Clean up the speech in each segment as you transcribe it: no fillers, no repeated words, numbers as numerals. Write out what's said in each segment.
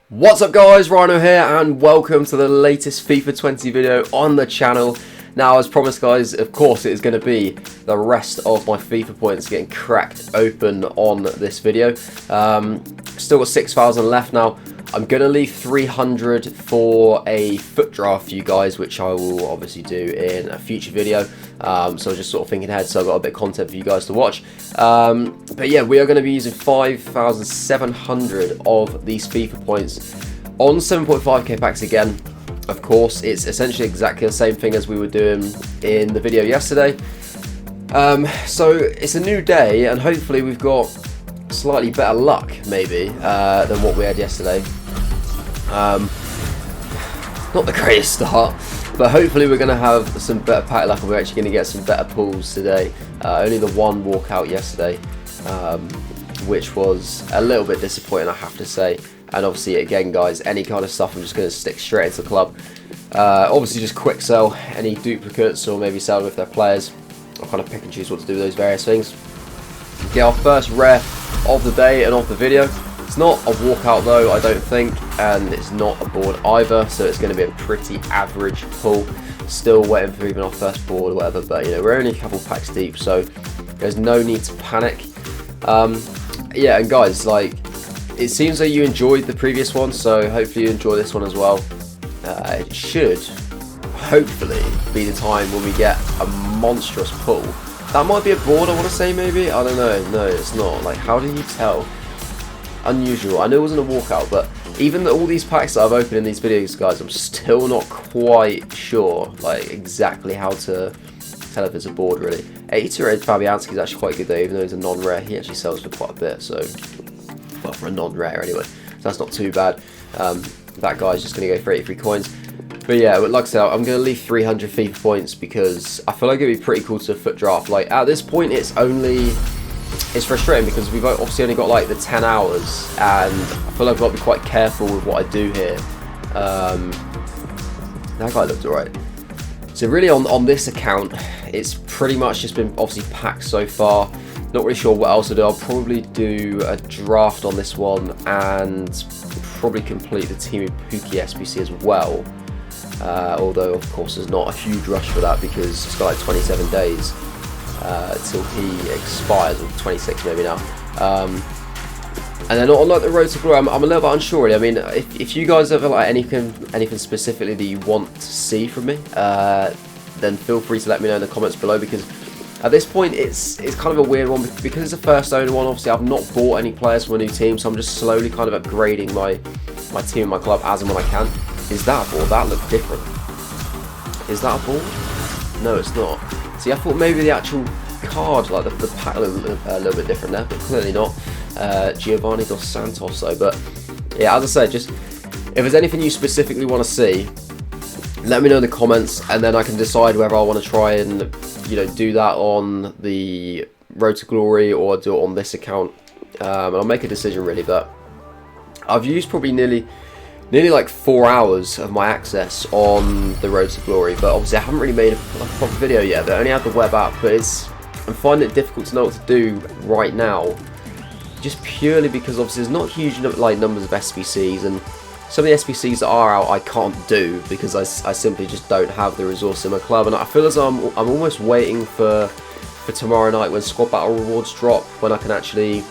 What's up guys, Rhino here and welcome to the latest FIFA 20 video on the channel. Now as promised guys, of course it is going to be the rest of my FIFA points getting cracked open on this video. Still got 6,000 left now. I'm going to leave 300 for a foot draft for you guys, which I will obviously do in a future video. So I was just sort of thinking ahead, so I've got a bit of content for you guys to watch. But yeah, we are going to be using 5,700 of these FIFA points on 7.5k packs again. Of course, it's essentially exactly the same thing as we were doing in the video yesterday. So it's a new day, and hopefully we've got slightly better luck, maybe, than what we had yesterday. Not the greatest start, but hopefully we're going to have some better pack luck and we're actually going to get some better pulls today. Only the one walkout yesterday, which was a little bit disappointing, I have to say. And obviously, again, guys, any kind of stuff I'm just going to stick straight into the club. Obviously, just quick sell any duplicates or maybe sell them if they're players. I'll kind of pick and choose what to do with those various things. Get our first rare of the day and of the video. It's not a walkout though, I don't think, and it's not a board either, so it's going to be a pretty average pull. Still waiting for even our first board or whatever, but you know, we're only a couple packs deep, so there's no need to panic. Yeah, and guys, like, it seems like you enjoyed the previous one, so hopefully you enjoy this one as well. It should hopefully be the time when we get a monstrous pull. That might be a board, I want to say, maybe. I don't know. No, it's not. Like, how do you tell? Unusual. I know it wasn't a walkout, but even all these packs that I've opened in these videos, guys, I'm still not quite sure, like, exactly how to tell if it's a board, really. 82 Fabianski is actually quite good, though, even though he's a non-rare. He actually sells for quite a bit, so... well, for a non-rare, anyway. So that's not too bad. That guy's just going to go for 83 coins. But yeah, like I said, I'm going to leave 300 FIFA points because I feel like it'd be pretty cool to foot draft. Like, at this point, it's frustrating because we've obviously only got like the 10 hours, and I feel like I've got to be quite careful with what I do here. That guy looked alright. So really on this account, it's pretty much just been obviously packs so far. Not really sure what else to do. I'll probably do a draft on this one and probably complete the Team Pookie SBC as well. Although of course there's not a huge rush for that because it's got like 27 days till he expires, or 26 maybe now. And then on like the road to glory, I'm a little bit unsure really. I mean, if you guys have like anything specifically that you want to see from me, then feel free to let me know in the comments below, because at this point it's kind of a weird one because it's a first owner one. Obviously I've not bought any players from a new team, so I'm just slowly kind of upgrading my team and my club as and when I can. Is that a board? That looked different. Is that a board? No, it's not. See, I thought maybe the actual card, like the pack, looked a little bit different there, but clearly not. Giovanni Dos Santos though. But yeah, as I said, just if there's anything you specifically want to see, let me know in the comments, and then I can decide whether I want to try and, you know, do that on the Road to Glory or do it on this account. And I'll make a decision really. But I've used probably nearly like 4 hours of my access on the Road to Glory, but obviously I haven't really made a proper video yet. But I only have the web app, but I'm finding it difficult to know what to do right now, just purely because obviously there's not huge numbers of SBCs, and some of the SBCs that are out I can't do because I simply just don't have the resource in my club. And I feel as though I'm almost waiting for tomorrow night when squad battle rewards drop, when I can actually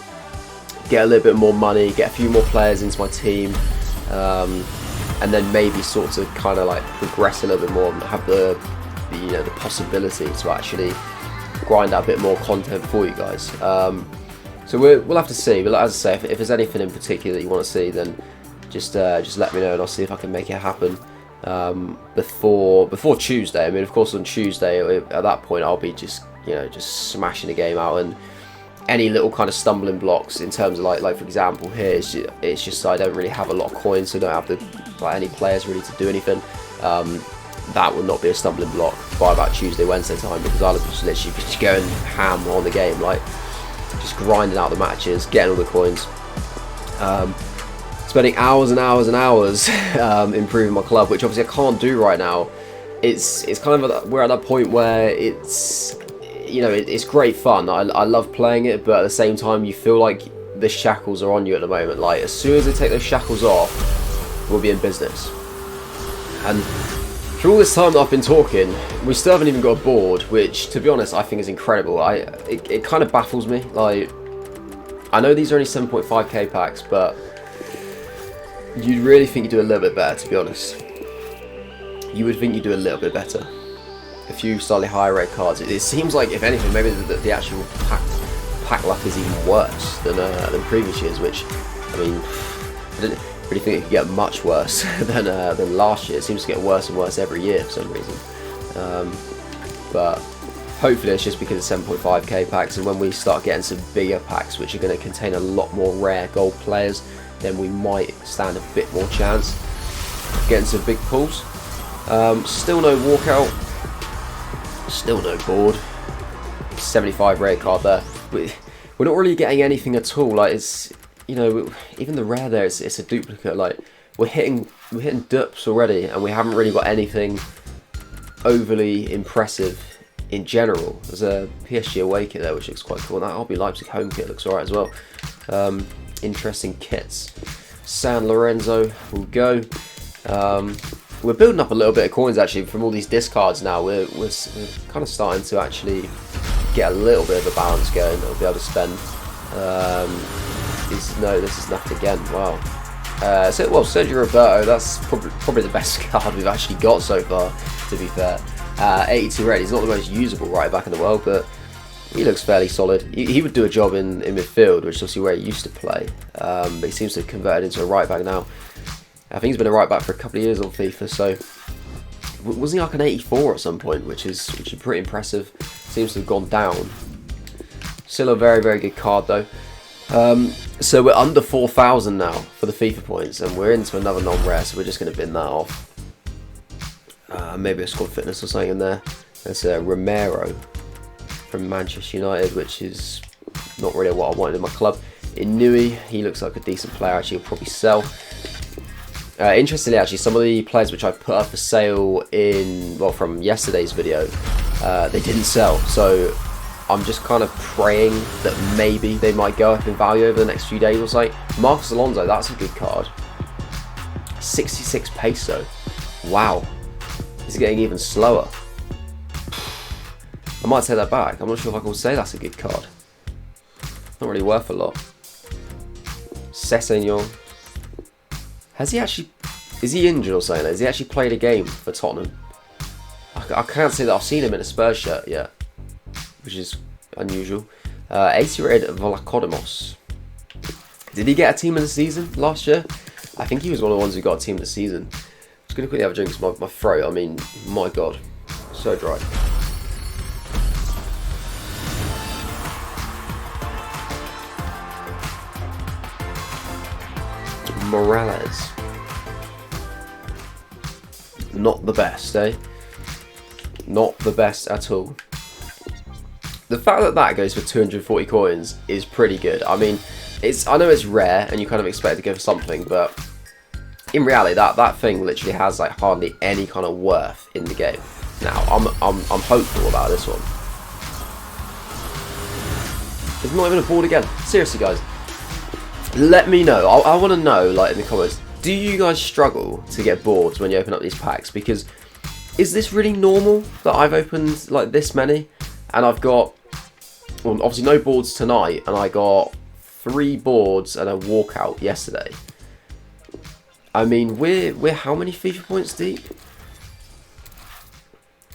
get a little bit more money, get a few more players into my team, and then maybe sort of kind of like progress a little bit more and have the you know, the possibility to actually grind out a bit more content for you guys. So we'll have to see. But as I say, if there's anything in particular that you want to see, then just let me know and I'll see if I can make it happen before Tuesday. I mean, of course, on Tuesday at that point I'll be just smashing the game out, and any little kind of stumbling blocks in terms of like for example here, it's just I don't really have a lot of coins, so I don't have any players really to do anything. That will not be a stumbling block by about Tuesday, Wednesday time, because I'll just literally be going ham on the game, like just grinding out the matches, getting all the coins, spending hours and hours and hours improving my club, which obviously I can't do right now. It's kind of we're at that point where it's, you know, it's great fun. I love playing it, but at the same time you feel like the shackles are on you at the moment. Like, as soon as they take those shackles off, we'll be in business. And through all this time that I've been talking, we still haven't even got a board, which, to be honest, I think is incredible. It kind of baffles me. Like, I know these are only 7.5k packs, but you'd really think you do a little bit better, to be honest. You would think you do a little bit better. A few slightly higher rate cards. It seems like, if anything, maybe the actual pack luck is even worse than previous years, which, I mean, I didn't really think it could get much worse than last year. It seems to get worse and worse every year for some reason. But hopefully it's just because it's 7.5k packs, and when we start getting some bigger packs which are going to contain a lot more rare gold players, then we might stand a bit more chance of getting some big pulls. Still no walkout, still no board. 75 rare card there. We're not really getting anything at all. Like, it's, you know, even the rare there, it's a duplicate. Like, we're hitting dups already, and we haven't really got anything overly impressive in general. There's a PSG away kit there which looks quite cool. That RB Leipzig home kit looks alright as well. Interesting kits. San Lorenzo will go. We're building up a little bit of coins actually from all these discards now. We're kind of starting to actually get a little bit of a balance going that we'll be able to spend. No, this is nothing again. Wow. Sergio Roberto, that's probably the best card we've actually got so far, to be fair. 82 red. He's not the most usable right back in the world, but he looks fairly solid. He would do a job in midfield, which is obviously where he used to play. But he seems to have converted into a right back now. I think he's been a right back for a couple of years on FIFA, so wasn't he like an 84 at some point, which is pretty impressive. Seems to have gone down. Still a very, very good card though. So we're under 4,000 now for the FIFA points, and we're into another non-rare, so we're just going to bin that off. Maybe a squad fitness or something in there. There's Romero from Manchester United, which is not really what I wanted in my club. Inui, he looks like a decent player. Actually, he'll probably sell. Interestingly, actually, some of the players which I put up for sale from yesterday's video, they didn't sell. So I'm just kind of praying that maybe they might go up in value over the next few days or so. Marcos Alonso, that's a good card. 66 peso. Wow. It's getting even slower. I might take that back. I'm not sure if I can say that's a good card. Not really worth a lot. Sessegnon. Has he actually... Is he injured or something? Has he actually played a game for Tottenham? I can't say that I've seen him in a Spurs shirt yet, which is unusual. 80 rated Volacodimos. Did he get a team of the season last year? I think he was one of the ones who got a team of the season. I'm just going to quickly have a drink because my throat, I mean, my God, so dry. Morales. Not the best, eh? Not the best at all. The fact that that goes for 240 coins is pretty good. I mean, I know it's rare and you kind of expect to go for something, but in reality, that thing literally has like hardly any kind of worth in the game. Now, I'm hopeful about this one. There's not even a board again. Seriously, guys. Let me know. I want to know, like, in the comments, do you guys struggle to get boards when you open up these packs? Because is this really normal that I've opened like this many and I've got, well, obviously no boards tonight, and I got 3 boards and a walkout yesterday? I mean, we're how many FIFA points deep?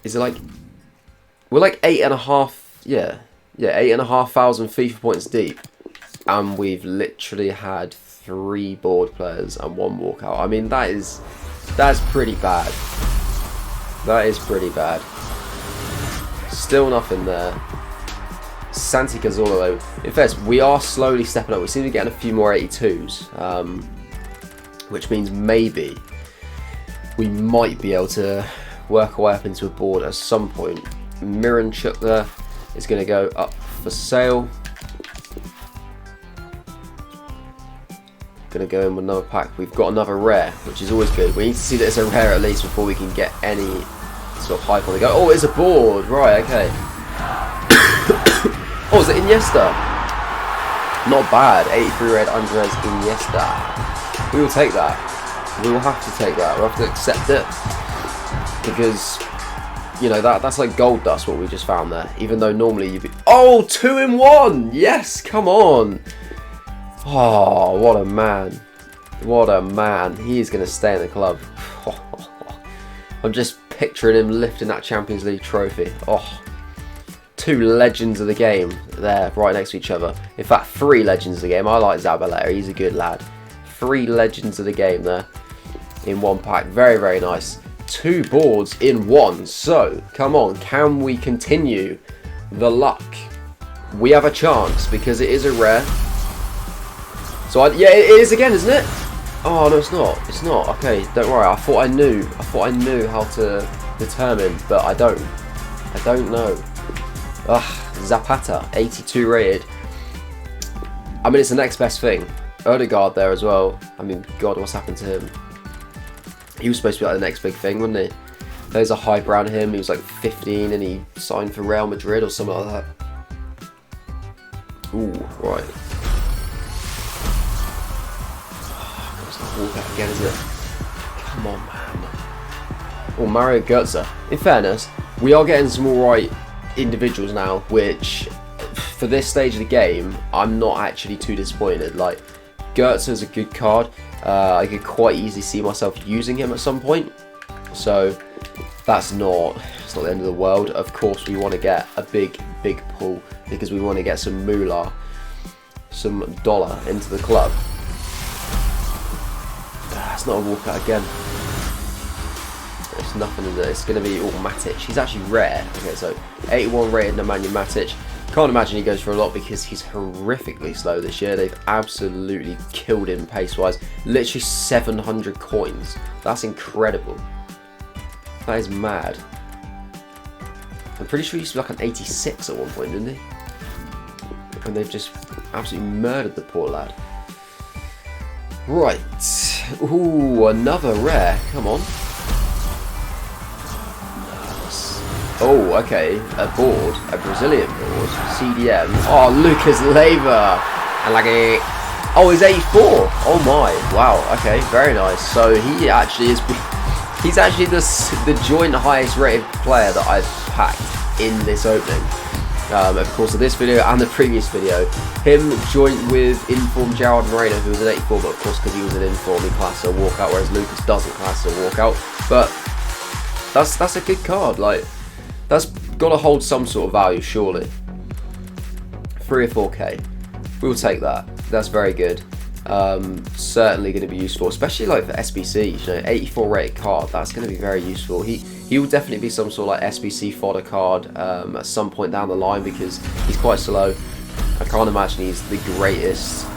Is it like, we're like 8.5, yeah, 8,500 FIFA points deep. And we've literally had 3 board players and 1 walkout. I mean, that's pretty bad. That is pretty bad. Still nothing there. Santi Cazorla though. In fact, we are slowly stepping up. We seem to be getting a few more 82s, which means maybe we might be able to work our way up into a board at some point. Miranchuk there is going to go up for sale. Gonna go in with another pack. We've got another rare, which is always good. We need to see that it's a rare at least before we can get any sort of hype on the go. Oh, it's a board, right? Okay. Oh, is it Iniesta? Not bad. 83 red Andres Iniesta. We will take that. We will have to take that. We'll have to accept it. Because, you know, that's like gold dust, what we just found there. Even though normally you'd be... Oh, 2 in 1! Yes, come on! Oh, what a man. What a man. He is going to stay in the club. I'm just picturing him lifting that Champions League trophy. Oh, 2 legends of the game there, right next to each other. In fact, 3 legends of the game. I like Zabaleta. He's a good lad. 3 legends of the game there in one pack. Very, very nice. 2 boards in 1. So, come on. Can we continue the luck? We have a chance because it is a rare. So, yeah, it is again, isn't it? Oh, no, it's not. It's not. Okay, don't worry. I thought I knew how to determine, but I don't. I don't know. Ugh, Zapata, 82 rated. I mean, it's the next best thing. Odegaard there as well. I mean, God, what's happened to him? He was supposed to be like the next big thing, wasn't he? There's a hype around him. He was like 15 and he signed for Real Madrid or something like that. Ooh, right. Walkout again, isn't it? Come on, man. Oh, Mario Götze. In fairness, we are getting some alright individuals now, which, for this stage of the game, I'm not actually too disappointed. Like, Götze is a good card. I could quite easily see myself using him at some point. So, it's not the end of the world. Of course, we want to get a big pull because we want to get some moolah, some dollar into the club. It's not a walkout again. There's nothing in there. It's going to be Matic. He's actually rare. Okay, so 81 rated Nemanja Matic. Can't imagine he goes for a lot because he's horrifically slow this year. They've absolutely killed him pace-wise. Literally 700 coins. That's incredible. That is mad. I'm pretty sure he used to be like an 86 at one point, didn't he? And they've just absolutely murdered the poor lad. Right. Ooh, another rare. Come on. Oh, okay. A board. A Brazilian board. CDM. Oh, Lucas Leiva. And like a... Oh, he's 84. Oh my. Wow. Okay. Very nice. So he actually is... He's actually the joint highest rated player that I've packed in this opening. Of course, of this video and the previous video. Him joined with informed Gerard Moreno, who was an 84, but of course, because he was an informed, he classed as a walkout, whereas Lucas doesn't class as a walkout. But that's a good card. Like, that's got to hold some sort of value, surely. 3 or 4k. We'll take that. That's very good. Certainly going to be useful, especially like for SBCs. You know, 84 rated card. That's going to be very useful. He will definitely be some sort of like SBC fodder card at some point down the line because he's quite slow. I can't imagine he's the greatest,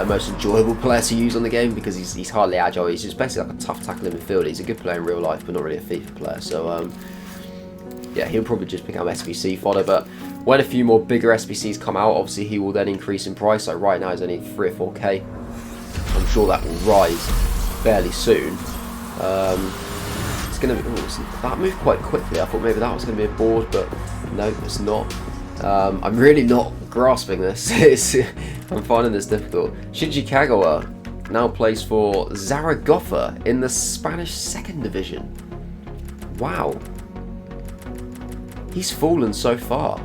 most enjoyable player to use on the game because he's hardly agile. He's just basically like a tough tackling midfielder. He's a good player in real life, but not really a FIFA player. So yeah, he'll probably just become SBC fodder. But when a few more bigger SBCs come out, obviously he will then increase in price. Like right now, he's only 3 or 4k. I'm sure that will rise fairly soon. It's going to be... Ooh, that moved quite quickly. I thought maybe that was going to be a board, but no, it's not. I'm really not grasping this. I'm finding this difficult. Shinji Kagawa now plays for Zaragoza in the Spanish 2nd Division. Wow. He's fallen so far.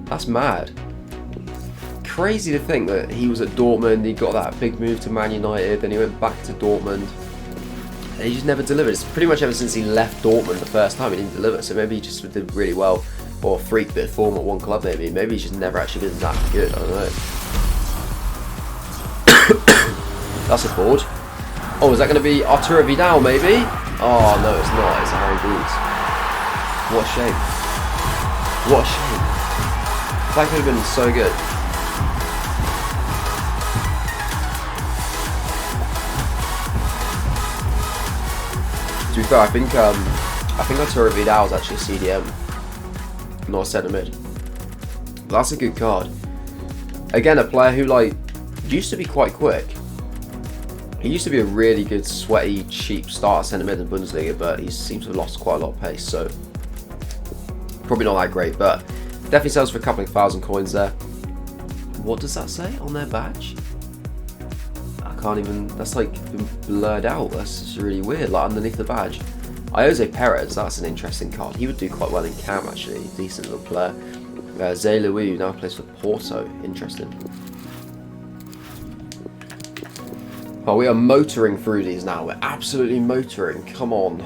That's mad. Crazy to think that he was at Dortmund, he got that big move to Man United, then he went back to Dortmund. And he just never delivered. It's pretty much ever since he left Dortmund the first time he didn't deliver. So maybe he just did really well, or freaked a bit of form at one club maybe. Maybe he's just never actually been that good, I don't know. That's a board. Oh, is that going to be Arturo Vidal maybe? Oh no, it's not. It's Harry Boots. What a shame. What a shame. That could have been so good. To be fair, I think Arturo Vidal is actually a CDM, not a centre mid. But that's a good card. Again, a player who like used to be quite quick. He used to be a really good, sweaty, cheap starter centre mid in Bundesliga, but he seems to have lost quite a lot of pace. So probably not that great, but definitely sells for a couple of thousand coins there. What does that say on their badge? I can't even, that's like been blurred out. That's just really weird, like underneath the badge. Jose Perez, that's an interesting card. He would do quite well in cam actually, decent little player. Zé Louis now plays for Porto, interesting. Oh, we are motoring through these now, we're absolutely motoring, come on.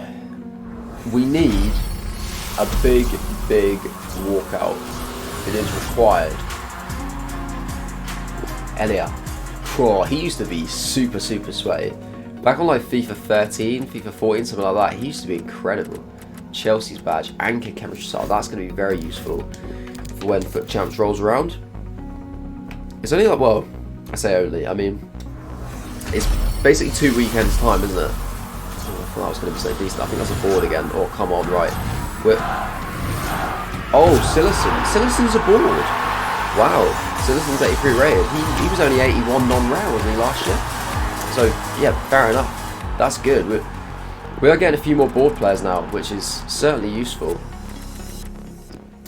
We need a big walkout. It is required. Elia. Oh, he used to be super sweaty. Back on like FIFA 13, FIFA 14, something like that, he used to be incredible. Chelsea's badge, anchor chemistry style, that's going to be very useful for when Foot Champs rolls around. It's only like, well, I say only, I mean, it's basically 2 weekends time, isn't it? Oh, I thought that was going to be so decent. I think that's a board again. Oh, come on, right. Oh, Sillerson's a board. Wow, Sillerson's 83 rated. He was only 81 non-rare, wasn't he, last year? So, yeah, fair enough. That's good. We are getting a few more board players now, which is certainly useful.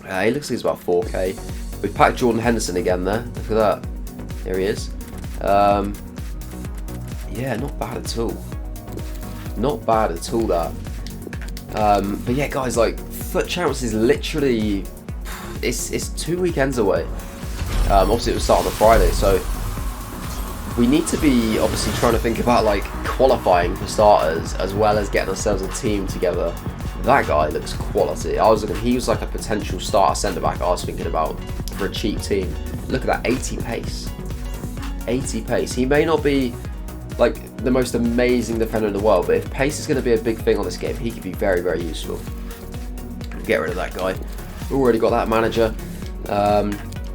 He looks like he's about 4k. We've packed Jordan Henderson again there. Look at that. There he is. Yeah, not bad at all. Not bad at all, that. But yeah, guys, like, Foot Champs is literally... It's 2 weekends away. Obviously, it will start on the Friday, so... We need to be, obviously, trying to think about, like, qualifying for starters, as well as getting ourselves a team together. That guy looks quality. He was like a potential starter centre-back I was thinking about for a cheap team. Look at that, 80 pace. 80 pace. He may not be... like the most amazing defender in the world, but if pace is going to be a big thing on this game, he could be very useful. Get rid of that guy. We've already got that manager.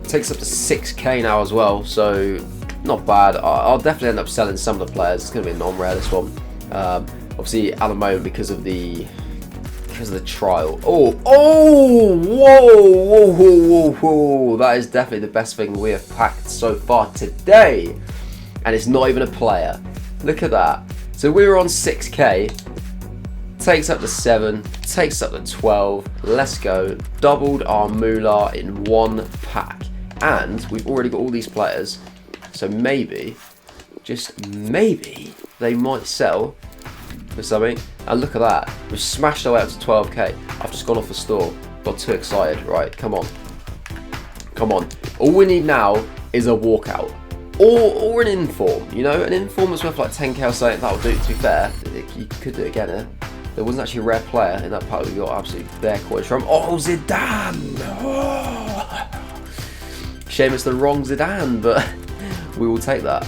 Takes up to 6k now as well, so not bad. I'll definitely end up selling some of the players. It's going to be a non-rare, this one. Obviously at the moment because of the trial. Whoa, that is definitely the best thing we have packed so far today, and it's not even a player. Look at that. So we were on 6k, takes up to 7, takes up to 12. Let's go. Doubled our moolah in one pack, and we've already got all these players, so maybe, just maybe, they might sell for something. And look at that, we've smashed our way up to 12k. I've just gone off the store, got too excited. Right, come on, all we need now is a walkout or an inform. You know, an inform that's worth like 10k or something. That'll do. To be fair, you could do it again here. There wasn't actually a rare player in that pack we got absolutely bare coins from. Oh, Zidane. Shame it's the wrong Zidane, but we will take that.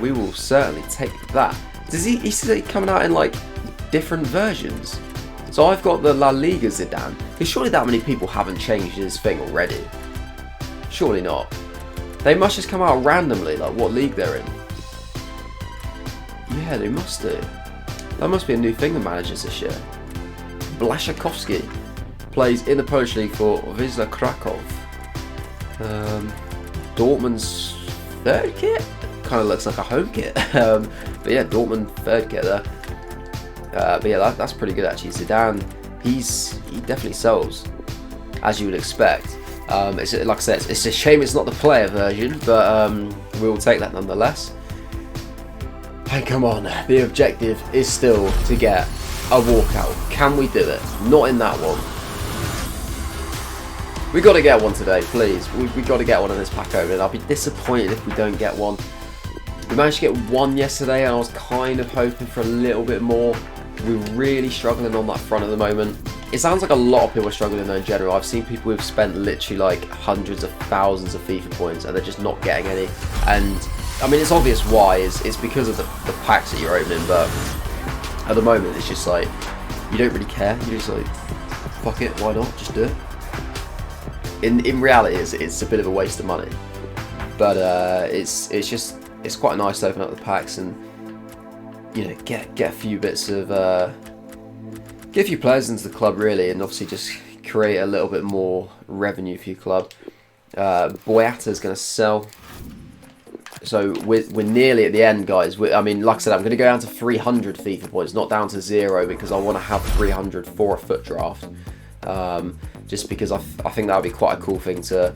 We will certainly take that. Does he's coming out in like different versions? So I've got the La Liga Zidane. Because surely that many people haven't changed his thing already. Surely not. They must just come out randomly, like what league they're in. Yeah, they must do. That must be a new thing the managers this year. Blaszczykowski plays in the Polish league for Wisła Krakow. Dortmund's third kit? Kind of looks like a home kit. But yeah, Dortmund third kit there. But yeah, that's pretty good actually. Zidane, he definitely sells, as you would expect. It's, like I said, it's a shame it's not the player version, but we will take that nonetheless. And come on, the objective is still to get a walkout. Can we do it? Not in that one. We got to get one today, please. We got to get one in this pack opening. I'll be disappointed if we don't get one. We managed to get one yesterday, and I was kind of hoping for a little bit more. We're really struggling on that front at the moment. It sounds like a lot of people are struggling though in general. I've seen people who've spent literally like hundreds of thousands of FIFA points and they're just not getting any. And I mean, it's obvious why. It's because of the packs that you're opening, but at the moment it's just like, you don't really care. You're just like, fuck it, why not? Just do it. In reality, it's a bit of a waste of money. But it's quite nice to open up the packs and, you know, get a few bits of get a few players into the club really, and obviously just create a little bit more revenue for your club. Boyata's going to sell, so we're nearly at the end, guys. I mean, like I said, I'm going to go down to 300 FIFA points, not down to 0, because I want to have 300 for a foot draft. Just because I think that would be quite a cool thing to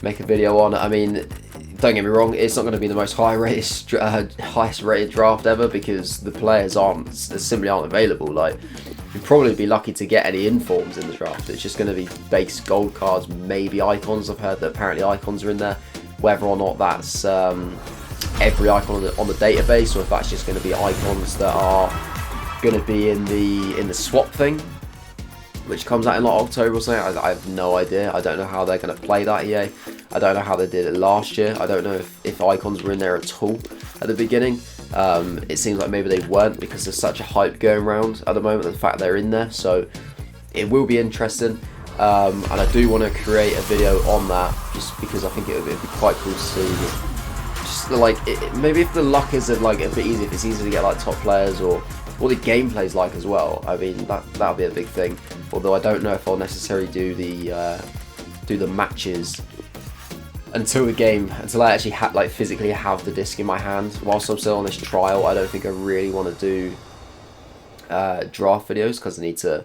make a video on. I mean, don't get me wrong, it's not going to be the most highest rated draft ever, because the players simply aren't available. Like, you'd probably be lucky to get any informs in the draft. It's just going to be base gold cards, maybe icons. I've heard that apparently icons are in there. Whether or not that's every icon on the database, or if that's just going to be icons that are going to be in the swap thing, which comes out in like October or something. I have no idea. I don't know how they're going to play that, EA. I don't know how they did it last year. I don't know if icons were in there at all at the beginning. It seems like maybe they weren't, because there's such a hype going around at the moment, the fact they're in there. So it will be interesting. And I do want to create a video on that, just because I think it would be quite cool to see. Just like, maybe if the luck is like a bit easy, if it's easy to get like top players, or what the gameplay's like as well. I mean, that'll be a big thing. Although I don't know if I'll necessarily do the matches until I actually physically have the disc in my hand. Whilst I'm still on this trial, I don't think I really want to do draft videos, because I need to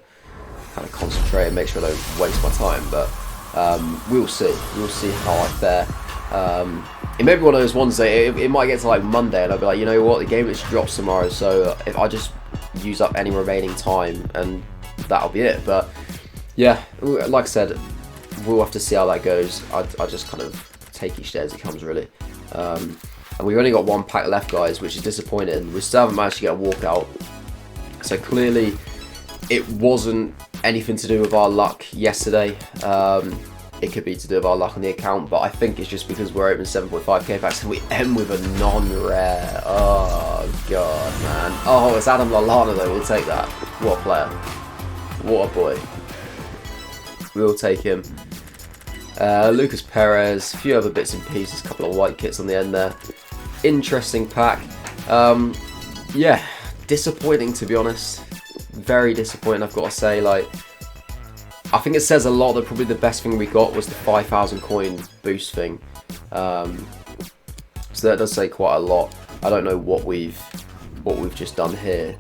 kind of concentrate and make sure I don't waste my time. But we'll see how I fare. It may be one of those ones that it might get to like Monday and I'll be like, you know what, the game literally drops tomorrow, so if I just use up any remaining time, and that'll be it. But yeah, like I said, we'll have to see how that goes. I just kind of take each day as it comes, really. And we've only got one pack left, guys, which is disappointing. We still haven't managed to get a walkout, so clearly it wasn't anything to do with our luck yesterday. It could be to do with our luck on the account, but I think it's just because we're opening 7.5k packs and we end with a non-rare. Oh god, man. Oh, it's Adam Lallana though. We'll take that. What a player. What a boy. We'll take him. Lucas Perez, a few other bits and pieces, a couple of white kits on the end there. Interesting pack. Yeah, disappointing, to be honest. Very disappointing, I've got to say. Like, I think it says a lot that probably the best thing we got was the 5,000 coin boost thing. So that does say quite a lot. I don't know what we've just done here.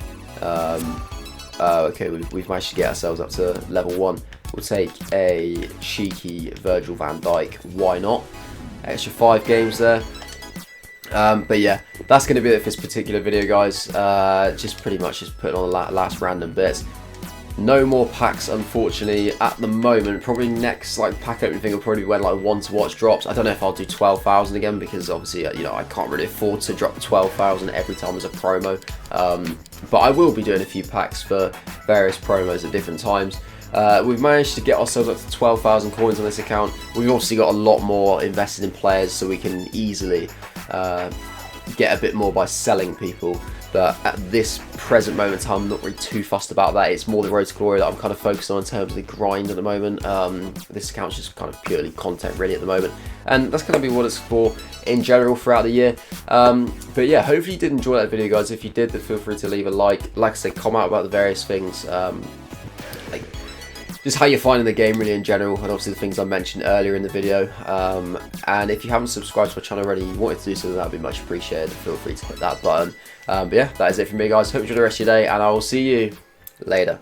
Okay, we've managed to get ourselves up to level 1. We'll take a cheeky Virgil van Dijk. Why not? Extra 5 games there. But yeah, that's going to be it for this particular video, guys. Just pretty much just putting on the last random bits. No more packs, unfortunately, at the moment. Probably next pack opening thing will probably be when one to watch drops. I don't know if I'll do 12,000 again, because obviously I can't really afford to drop 12,000 every time as a promo. But I will be doing a few packs for various promos at different times. We've managed to get ourselves up to 12,000 coins on this account. We've obviously got a lot more invested in players, so we can easily get a bit more by selling people. But at this present moment in time, I'm not really too fussed about that. It's more the Road to Glory that I'm kind of focused on in terms of the grind at the moment. This account's just kind of purely content really at the moment. And that's going to be what it's for in general throughout the year. But yeah, hopefully you did enjoy that video, guys. If you did, then feel free to leave a like. Like I said, comment about the various things. Just how you're finding the game really in general, and obviously the things I mentioned earlier in the video. And if you haven't subscribed to my channel already, you wanted to do so, that would be much appreciated. Feel free to hit that button. But yeah, that is it from me, guys. Hope you enjoy the rest of your day, and I will see you later.